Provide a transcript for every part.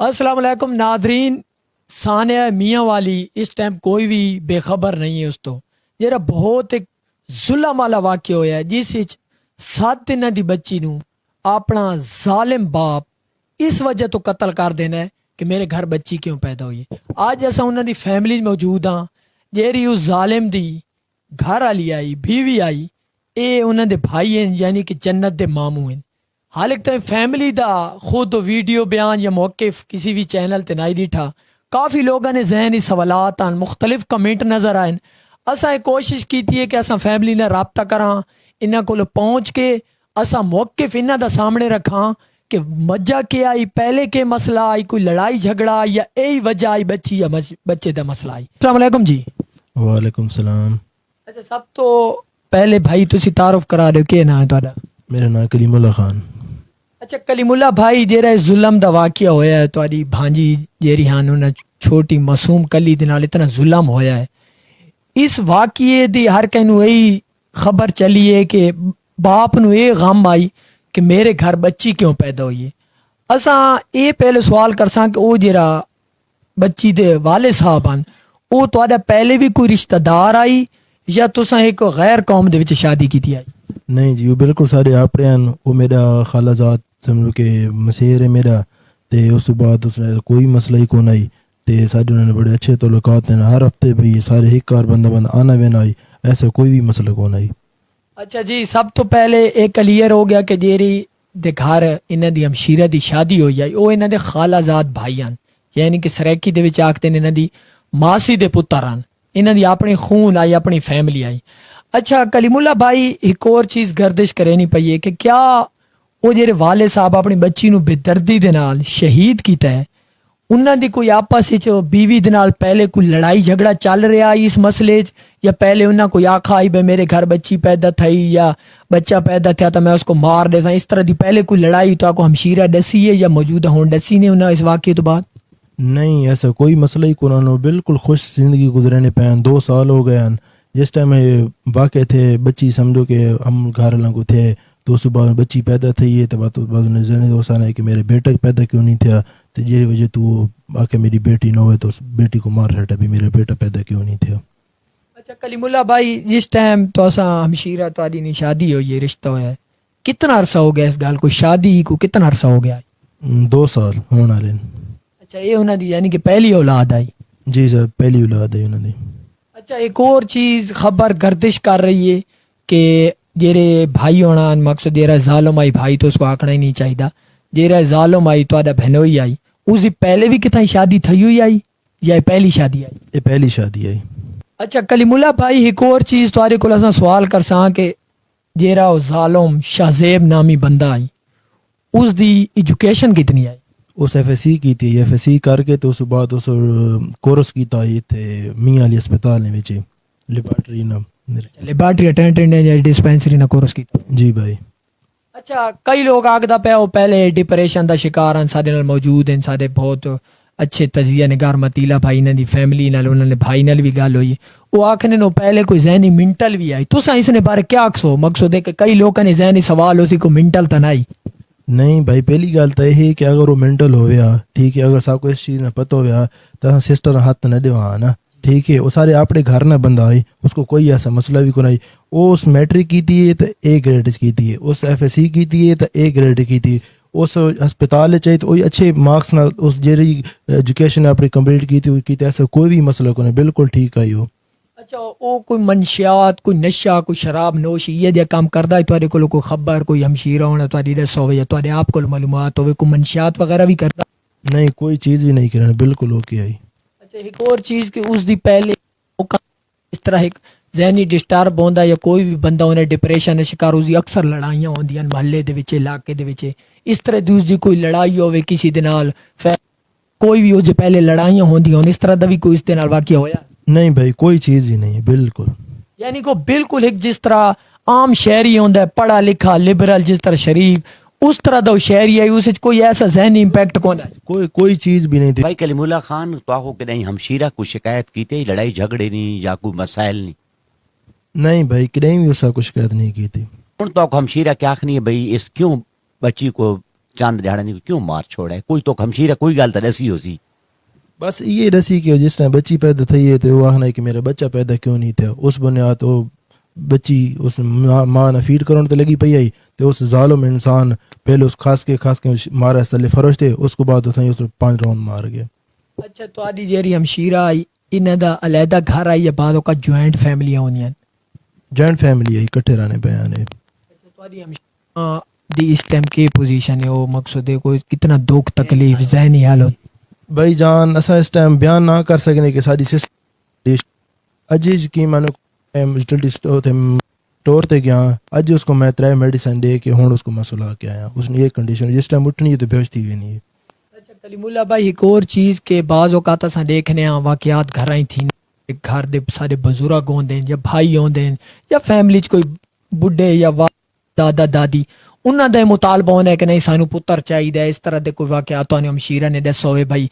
السلام علیکم ناظرین. سانیہ میاں والی اس ٹائم کوئی بھی بے خبر نہیں ہے اس تو جرا بہت ایک ظلم والا واقعہ ہویا ہے جس وچ 7 دنوں دی بچی نو اپنا ظالم باپ اس وجہ تو قتل کر دینا ہے کہ میرے گھر بچی کیوں پیدا ہوئی ہے. آج ایسا انہوں دی فیملی موجود ہاں جیری اس ظالم دی گھر والی آئی بیوی آئی اے انہوں دے بھائی ہیں یعنی کہ جنت دے ماموں ہیں. حالک تک فیملی دا خود ویڈیو بیان یا موقف کسی بھی چینل تے نہیں ڈیٹھا. کافی لوگوں نے ذہنی سوالات آن مختلف کمنٹ نظر آئے. اساں کوشش کیتی ہے کہ اساں فیملی نے رابطہ کراں انہاں کول پہنچ کے اساں موقف انہاں دا سامنے رکھاں کہ وجہ کیا آئی, پہلے کے مسئلہ آئی, کوئی لڑائی جھگڑا یا یہی وجہ آئی بچی یا بچے دا مسئلہ آئی. السلام علیکم جی. وعلیکم السلام. اچھا سب تو پہلے بھائی تسی تعارف کرا دو کہ نام ہے تہاڈا؟ میرا نام کلیم اللہ خان. اچھا کلیم اللہ بھائی جیرا ظلم دا واقعہ ہویا ہے تہاڈی بھانجی جیری ہن چھوٹی معصوم کلی دے نال اتنا ظلم ہویا ہے, اس واقعے دی ہر کینو یہی خبر چلی ہے کہ باپ نو یہ غم آئی کہ میرے گھر بچی کیوں پیدا ہوئی ہے. اساں یہ پہلے سوال کرساں کہ او جیرا بچی دے والد صاحب ہیں او تہاڈا پہلے بھی کوئی رشتہ دار آئی یا تساں ایک غیر قوم دے وچ شادی کیتی آئی؟ نہیں جی وہ بالکل سارے آپڑے ہیں. وہ میرا خالہ زاد سمجھو کہ مسیر ہے میرا, تے اس تو بعد اس نے کوئی مسئلہ ہی کون آئی تے سارے انہوں نے بڑے اچھے تعلقات ہیں. ہر ہفتے بھی سارے ایک کار بندہ آنا وینا آئی, ایسا کوئی بھی مسئلہ کون آئی. اچھا جی, سب تو پہلے ایک کلیئر ہو گیا کہ جیری دے گھر انہاں دی ہمشیرہ دی شادی ہوئی آئی او انہاں دے خالہ زاد بھائی ہیں یعنی کہ سریکی دے وچ آکھدے نے انہاں دی ماسی دے پتر ہیں, انہاں دی اپنی خون آئی اپنی فیملی آئی. اچھا کلیم اللہ بھائی ایک اور چیز گردش کرینی پئی ہے کہ کیا وہ جیرے والد صاحب اپنی بچی نو بے دردی دے نال شہید کیتا ہے انہاں دی کوئی آپس وچ بیوی دے نال پہلے کوئی لڑائی جھگڑا چل رہا اس مسئلے یا پہلے انہاں کوئی آکھا آئی بے میرے گھر بچی پیدا تھئی یا بچہ پیدا تھیا تو میں اس کو مار دیتا, اس طرح دی پہلے کوئی لڑائی تو کو ہمشیرہ ڈسی ہے یا موجودہ ہون ڈسی نے انہاں اس واقعے تو بعد؟ نہیں ایسا کوئی مسئلہ ہی کون آنو, بالکل خوش زندگی گزرنے پہ 2 سال ہو گئے ہیں. جس ٹائم واقع تھے بچی سمجھو کہ ہم گھر والوں کو تھے تو اس بعد بچی پیدا تھی ہے تو بعد ذہنی دوست آنا ہے کہ میرے بیٹا پیدا کیوں نہیں تھا تو جی وجہ تو آ کے میری بیٹی نہ ہوئے تو اس بیٹی کو مار ہٹا بھی میرا بیٹا پیدا کیوں نہیں تھا. اچھا کلیم اللہ بھائی جس ٹائم تو اساں ہمشیرہ تہاڈی نی شادی ہوئی ہے رشتہ ہویا ہے کتنا عرصہ ہو گیا اس گل کو شادی کو کتنا عرصہ ہو گیا ہے؟ 2 سال ہونے والے. اچھا یہ انہاں دی یعنی کہ پہلی اولاد آئی؟ جی سر پہلی اولاد ہے انہوں نے. اچھا ایک اور چیز خبر گردش کر رہی ہے کہ جیرے بھائی ہونا مقصد جیرا ظالم آئی بھائی تو اس کو آکھنا ہی نہیں چاہیے, جیرا ظالم آئی تو آدھا بہنوئی آئی اس دی پہلے بھی کتنا شادی تھی ہوئی آئی یا پہلی شادی آئی؟ یہ پہلی شادی آئی. اچھا کلیم اللہ بھائی ایک اور چیز تہاڈے کول اساں سوال کرساں کہ جیرا او ظالم شہزیب نامی بندہ آئی اس دی ایجوکیشن کتنی آئی؟ اس ایف ایس سی کی تھی, ایف ایس سی کر کے تو اس بعد اس کورس کیتا ہے تے میاں علی اسپتال نے وچ لیبارٹری نام لیبارٹری اٹینڈنٹ یا ڈسپینسری نہ کورس کیتا. جی بھائی. اچھا کئی لوگ آگدا پیا وہ پہلے ڈپریشن دا شکار ہیں سارے نال موجود ہیں, سارے بہت اچھے تجزیہ نگار متیلا بھائی نے دی فیملی نال انہوں نے بھائی نال بھی گل ہوئی وہ آکھنے نو پہلے کوئی ذہنی منٹل بھی آئی. تساں اس نے بارے کیا آکھسو؟ مقصد ہے کہ کئی لوگوں نے ذہنی سوال ہوسی کو منٹل تا نہیں. نہیں بھائی پہلی گل تو یہ ہے کہ اگر وہ مینٹل ہویا ٹھیک ہے, اگر سب کو اس چیز نے پتہ ہویا تو سسٹر ہاتھ نہ دیوا نا ٹھیک ہے, وہ سارے اپنے گھر نہ بندہ آئی اس کو کوئی ایسا مسئلہ بھی کو نہیں. وہ اس میٹرک کی ہے تو اے گریڈ کی ہے, اس ایف ایس سی کی ہے تو اے گریڈ کی تھی, اس ہسپتال چاہیے تو وہی اچھے مارکس نہ اس جیری ایجوکیشن اپنی کمپلیٹ کی تھی ایسا کوئی بھی مسئلہ کو نہیں, بالکل ٹھیک آئی ہو. اچھا وہ کوئی منشیات کوئی نشہ کوئی شراب نوش یہ جا کام کردا ہے تہاڈے کول کوئی خبر کوئی ہمشیرہ ہونا تہاڈی دسو ہوے یا تہاڈے آپ کول معلومات ہوے کوئی منشیات وغیرہ بھی کردا؟ نہیں کوئی چیز بھی نہیں کرنا, بالکل اوکے آئی. اچھا ایک اور چیز کہ اس دی پہلے اس طرح ایک ذہنی ڈسٹرب ہوندا یا کوئی بھی بندہ انہیں ڈپریشن کا شکار اس دی اکثر لڑائیاں ہوندیاں محلے دے وچ علاقے دے وچ اس طرح دی اس دی کوئی لڑائی ہوے کسی دے نال کوئی بھی ہو جے پہلے لڑائیاں ہوندیاں اس طرح دا بھی کوئی اس دے نال واقعہ ہویا؟ نہیں بھائی کوئی چیز ہی نہیں, بالکل. یعنی کو بالکل ایک جس طرح عام شہری ہوندا ہے پڑھا لکھا لبرل جس طرح شریف اس طرح دا شہری ہے اس وچ کوئی ایسا ذہنی امپیکٹ کون ہے؟ کوئی چیز بھی نہیں تھی. بھائی کلیم اللہ خان تو آخو کہ نہیں ہمشیرہ کو شکایت کی تھی لڑائی جھگڑے نہیں یا کوئی مسائل نہیں؟ نہیں بھائی کہیں بھی ایسا کچھ شکایت نہیں کی تھی. تو ہمشیرہ کیا آخنی ہے بھائی اس کیوں بچی کو چند دہاڑے کیوں مار چھوڑا ہے؟ کوئی تو ہمشیرہ کوئی گل تو دسی ہو سی. بس یہ دسی کہ جس طرح بچی پیدا تھی ہے تو وہ آخنا ہے کہ میرا بچہ پیدا کیوں نہیں تھا. اس بنیاد تو بچی اس ماں نہ فیڈ کرنے تو لگی پئی آئی تو اس ظالم انسان پہلے اس خاص کے مارا اس تلے فرش تھے, اس کو بعد اس 5 راؤنڈ مار گیا. اچھا تہاڈی جیری ہمشیرہ آئی انہاں دا علیحدہ گھر آئی یا بعد اوقات جوائنٹ فیملیاں ہوندیاں؟ جوائنٹ فیملی ہے, اکٹھے رہنے پہ آنے. تہاڈی ہمشیرہ دی اس ٹائم کی پوزیشن ہے, وہ مقصد ہے کوئی کتنا دکھ تکلیف ذہنی حالت؟ بھائی جان اسا اس ٹائم بیان نہ کر سکنے کہ ساری سسٹر اجج کی میں یوٹیلٹی اسٹور تے گیا, اج اس کو میں 3 میڈیسن دے کے ہوں اس کو میں سلا کے آیا. اس نے یہ کنڈیشن جس ٹائم اٹھنی ہے تو بے ہوشتی ہوئی نہیں ہے. اچھا کلیم اللہ بھائی ایک اور چیز کہ بعض اوقات اساں دیکھنے ہاں واقعات گھراں ہی تھی, گھر دے سارے بزرگ ہوندے یا بھائی ہوندے یا فیملی چ کوئی بڈھے یا دادا دادی, انہاں دا مطالبہ ہونا ہے کہ نہیں سانو پتر چاہیے. اس طرح دے کوئی واقعات نے ہمشیرہ نے دسو ہوئے بھائی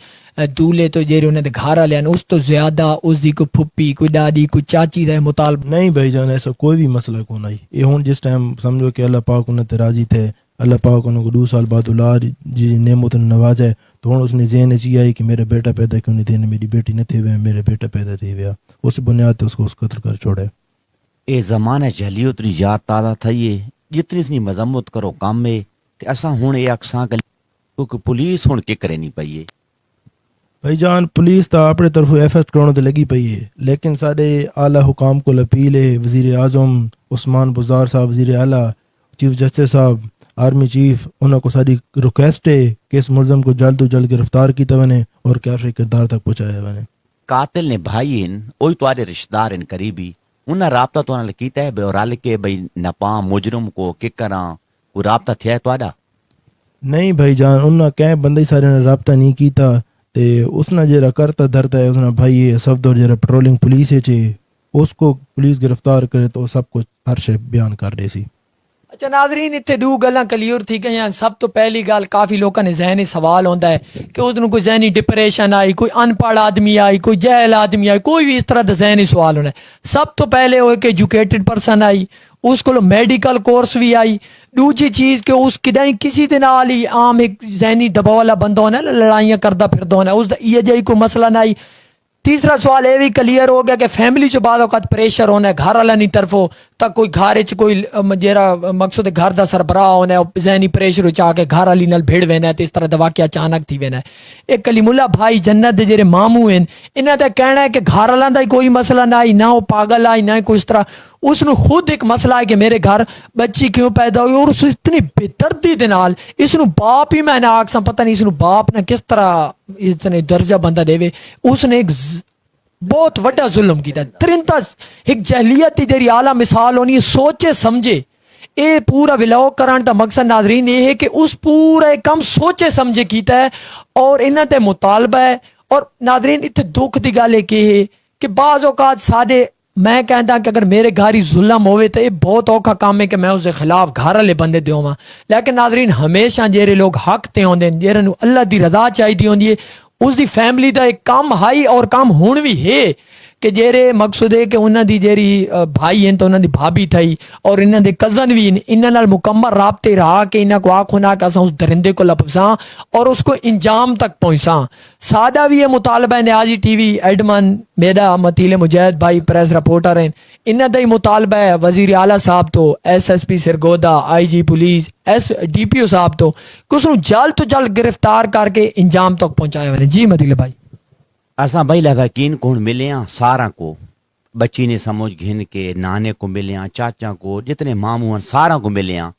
دولے تو جیرے انہاں دے گھر والے اس تو زیادہ اس دی کوئی پھپھی کوئی دادی کوئی چاچی دا مطالبہ؟ نہیں بھائی جان ایسا کوئی بھی مسئلہ کو نہیں. یہ ہوں جس ٹائم سمجھو کہ اللہ پاک انہیں راضی تھے, اللہ پاک انہوں کو 2 سال بعد اولاد جی نعمت نے نوازا, تو ہوں اس نے ذہن چی آئی کہ میرا بیٹا پیدا کیوں نہیں تھے, میری بیٹی نہ تھے ہوئے, میرے بیٹا پیدا تھے ہوئے. اس بنیاد تے اس کو اس قتل کر چھوڑے. اے زمانہ جہلی اتری یاد تازہ تھئیے جتنی اس مذمت کرو کام میں تے اساں ہوں یہ اکساں کیونکہ پولیس ہوں کے کرے نہیں پئی ہے. بھائی جان پولیس تا اپنے طرف ایفرٹ کرنے تے لگی پئی ہے, لیکن سارے اعلیٰ حکام کو اپیل ہے, وزیر اعظم عثمان بزدار صاحب, وزیر اعلیٰ, چیف جسٹس صاحب, آرمی چیف, انہوں کو ساری ریکویسٹ ہے کہ اس ملزم کو جلد و جلد گرفتار کیتا بنے اور کیفر کردار تک پہنچایا بنے. قاتل نے بھائی ہیں وہی تمہارے رشتہ دار ہیں قریبی, انہیں رابطہ تو انہیں کیتا ہے اور رل کے بھائی نپام مجرم کو ککراں کوئی رابطہ تھیا ہے تہاڈا؟ نہیں بھائی جان انہاں کہیں بندے سارے نے رابطہ نہیں کیتا. تے اس نے جرا کرتا دھرتا ہے اس نے بھائی صفدر جرا پیٹرولنگ پولیس ہے اس کو پولیس گرفتار کرے تو سب کچھ ہر شے بیان کر دے سی. اچھا ناظرین اتنے 2 گلاں کلیئر تھی گئی. سب تو پہلی گل کافی لوگوں نے ذہنی سوال ہوتا ہے کہ اس کوئی ذہنی ڈپریشن آئی, کوئی ان پڑھ آدمی آئی, کوئی جہل آدمی آئی, کوئی بھی اس طرح کا ذہنی سوال ہونا ہے. سب تو پہلے وہ کہ ایجوکیٹڈ پرسن آئی, اس کو میڈیکل کورس بھی آئی. دوسری چیز کہ اس کی کسی دن ہی عام ایک ذہنی دباؤ والا بندہ ہونا ہے, لڑائیاں کرتا پھرتا ہونا ہے, اس یہ جی کوئی مسئلہ نہ آئی. تیسرا سوال یہ بھی کلیئر ہو گیا کہ فیملی سے بعد اوقات پریشر ہونا ہے گھر والا نہیں طرفوں تک, کوئی گھر کوئی جیرا مقصد گھر دا سربراہ ہونا ہے ذہنی پریشر چاہ کے گھر والی نال بھیڑ وینا ہے, تو اس طرح دا واقعہ اچانک تھی وینا ہے. ایک کلیم اللہ بھائی جنت دے جڑے ماموں ہیں انہاں دا کہنا ہے کہ گھر والا دا کوئی مسئلہ نہ آئی, نہ وہ پاگل آئی, نہ کوئی اس طرح. اس نے خود ایک مسئلہ ہے کہ میرے گھر بچی کیوں پیدا ہوئی, اور اس اتنی بےدردی دے نال اس نو باپ ہی میں نے آکساں پتہ نہیں اس نو باپ نے کس طرح اتنے درجہ بندہ دے وے. اس نے ایک بہت وڈا ظلم کیتا. ترنتا ایک جہلیت دی اعلیٰ مثال ہونی ہے, سوچے سمجھے. اے پورا ولاگ کران دا مقصد ناظرین یہ ہے کہ اس پورا کم سوچے سمجھے کیتا ہے اور انہاں تے مطالبہ ہے. اور ناظرین اتنے دکھ دی گل ہے کہ بعض اوقات سادے میں کہتا کہ اگر میرے گھر ہی ظلم ہوئے تو یہ بہت اوکھا کام ہے کہ میں اس کے خلاف گھر والے بندے دیوں ماں. لیکن ناظرین ہمیشہ جیرے لوگ حق تے ہوندے ہیں, جیرے نو اللہ دی رضا چاہیے ہوندی ہے, اس دی فیملی دا ایک کام ہائی اور کام ہون بھی ہے کہ جیرے مقصود ہے کہ انہاں دی جیری بھائی ہیں تو انہاں دی بھابی تھئی اور انہاں دے کزن بھی ہیں, انہاں نال مکمل رابطے رہا کہ انہاں کو آنکھوں نہ کہ اساں اس درندے کو لپساں اور اس کو انجام تک پہنچاں. سادہ بھی یہ مطالبہ ہے نیازی ٹی وی ایڈمن میڈا متیل مجاہد بھائی پریس رپورٹر ہیں, انہاں دا ہی مطالبہ ہے وزیر اعلیٰ صاحب تو, S S P Sargodha, I G police, S D P O صاحب تو کہ اس کو جلد تو جلد گرفتار کر کے انجام تک پہنچایا ہوئے. جی متیل بھائی اساں بھائی لواکین کو ملے ہیں سارا کو, بچی نے سمجھ گھن کے نانے کو ملے ہیں, چاچا کو, جتنے ماموں ہیں سارا کو ملے ہیں.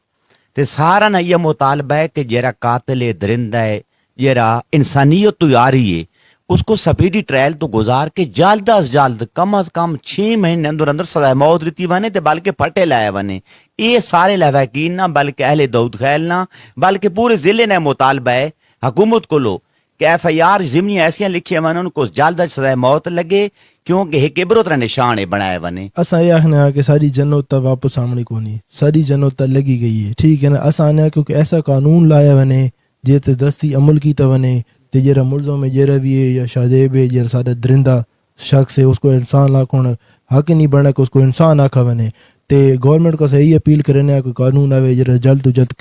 تے سارا نہ یہ مطالبہ ہے کہ جیرا قاتل درندہ ہے, جیرا انسانیت تو آ رہی ہے, اس کو سپیڈی ٹرائل تو گزار کے جلد از جلد کم از کم 6 مہینے اندر سزائے موت دیتی ونے تے بلکہ پھٹے لائے ونے. یہ سارے لواکین نہ بلکہ اہل داؤد خیل نہ بلکہ پورے ضلع نے مطالبہ ہے حکومت کو لو کہ ایف آئی آر ضمنی ایسیاں لکھی ہیں ان کو جلد از سزائے موت لگے, کیونکہ ایک عبرت را نشان ہے بنائے ونے. اساں یہ آخنا ہے کہ ساری جنت تا واپس آمنی کو نہیں, ساری جنت تا لگی گئی ہے, ٹھیک ہے نا. اساں نے کیونکہ ایسا قانون لایا ونے جیتے دستی عمل کیتا ونے تے جرا ملزم ہے جرا بھی ہے یا شادیب ہے جرا سارا درندہ شخص ہے اس کو انسان لاکھوں حق نہیں بڑھنا کہ اس کو انسان آکھا ونے. تے گورنمنٹ کو صحیح اپیل کرنے کہ قانون آوے جرا جلد تو جلد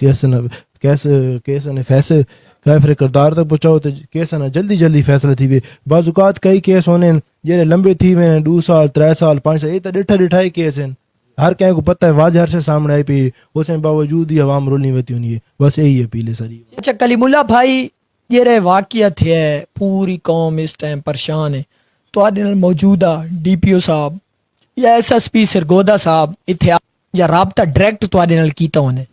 کیس نے فیصلے کیفر کردار تک پہنچاؤ تو کیس نا جلدی فیصلہ تھی وے بعض اوقات کئی کیس ہونے جڑے لمبے تھی وے 2 سال 3 سال 5 سال یہ تو ڈٹھا ہی کیس ہیں ہر کہیں کو پتہ ہے واضح ہر سے سامنے آئی پی اس میں باوجود ہی عوام رول نہیں ہوتی ہونی ہے بس یہی اپیل ہے ساری. اچھا کلیم اللہ بھائی یہ واقعہ تھے پوری قوم اس ٹائم پریشان ہے تو موجودہ ڈی پی او صاحب یا ایس ایس پی سرگودا صاحب اتنے یا رابطہ ڈائریکٹ تواڈے نال کیتا ہونے؟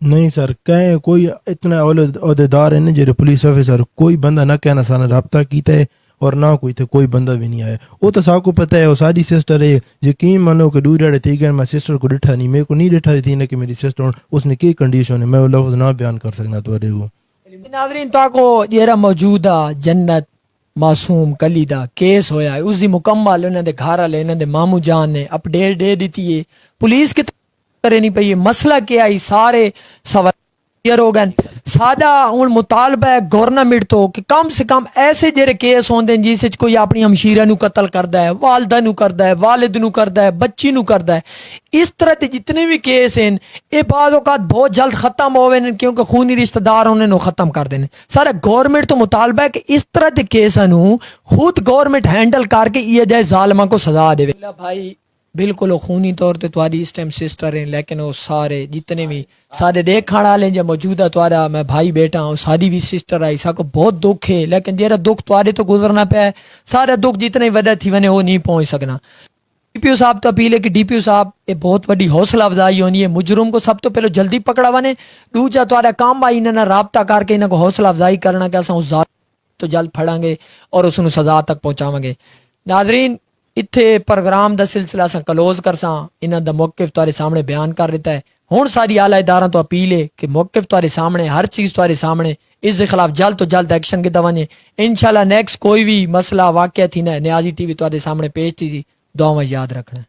نہیں سر کہیں کوئی اتنا عہدیدار ہے نا جڑے پولیس آفیسر کوئی بندہ نہ کہنا سارا رابطہ کیتا ہے اور نہ کوئی بندہ بھی نہیں آیا. وہ تو سا کو پتہ ہے وہ ساری سسٹر ہے یقین مانو کہ دور تھی گئے میں سسٹر کو ڈٹھا نہیں میرے کو نہیں ڈٹھا تھی نا کہ میری سسٹر اس نے کی کنڈیشن ہے میں وہ لفظ نہ بیان کر سکنا تو کو. ناظرین تو کو جیرا موجودہ جنت معصوم کلی دا کیس ہویا ہے اس دی مکمل انہاں دے گھر والے انہاں دے مامو جان نے اپڈیٹ دے دیتی ہے پولیس کی کرے نہیں پئی مسئلہ کیا ہے سارے سوال ہو گئے سادہ ہوں مطالبہ ہے گورنمنٹ تو کہ کم سے کم ایسے جڑے کیس ہوندے جس وچ کوئی اپنی ہمشیرہ نو قتل کردا ہے والدہ نو کردا ہے والد نو کردا ہے بچی نو کردا ہے اس طرح دے جتنے بھی کیس ہیں یہ بعض اوقات بہت جلد ختم ہوئے کیونکہ خونی رشتہ دار انہوں نے ختم کر دینے سارا گورنمنٹ تو مطالبہ ہے کہ اس طرح دے کیساں نو خود گورنمنٹ ہینڈل کر کے یہ جائے ظالماں کو سزا دے. بھائی بالکل وہ خونی طور تے تواڈی اس ٹائم سسٹر ہیں لیکن وہ سارے جتنے بھی سارے دیکھਣ والے جو موجودہ تواڈا میں بھائی بیٹا ہوں ساری بھی سسٹر آئی سا کو بہت دکھ ہے لیکن جیرا دکھ تواڈے تو گزرنا پیا ہے سارا دکھ جتنے وڈا تھی ونے وہ نہیں پہنچ سکنا. ڈی پی او صاحب تو اپیل ہے کہ ڈی پی او صاحب یہ بہت وڈی حوصلہ افزائی ہونی ہے مجرم کو سب تو پہلے جلدی پکڑا ونے دوجا تواڈا کام آئی انہاں رابطہ کر کے انہاں کو حوصلہ افزائی کرنا کہ اساں اس ظالم تو جلد پھڑاں گے اور اس نو سزا تک پہنچاواں گے. ناظرین اتھے پروگرام دا سلسلہ سا کلوز کرساں انہاں دا موقف تارے سامنے بیان کر دیتا ہے. ہن ساری اعلی اداراں تو اپیل ہے کہ موقف تارے سامنے ہر چیز تارے سامنے اس دے خلاف جلد تو جلد ایکشن کے دوانے انشاءاللہ نیکسٹ کوئی بھی مسئلہ واقعہ تھی نا نیازی ٹی وی تارے سامنے پیش تھی دعاواں یاد رکھنا.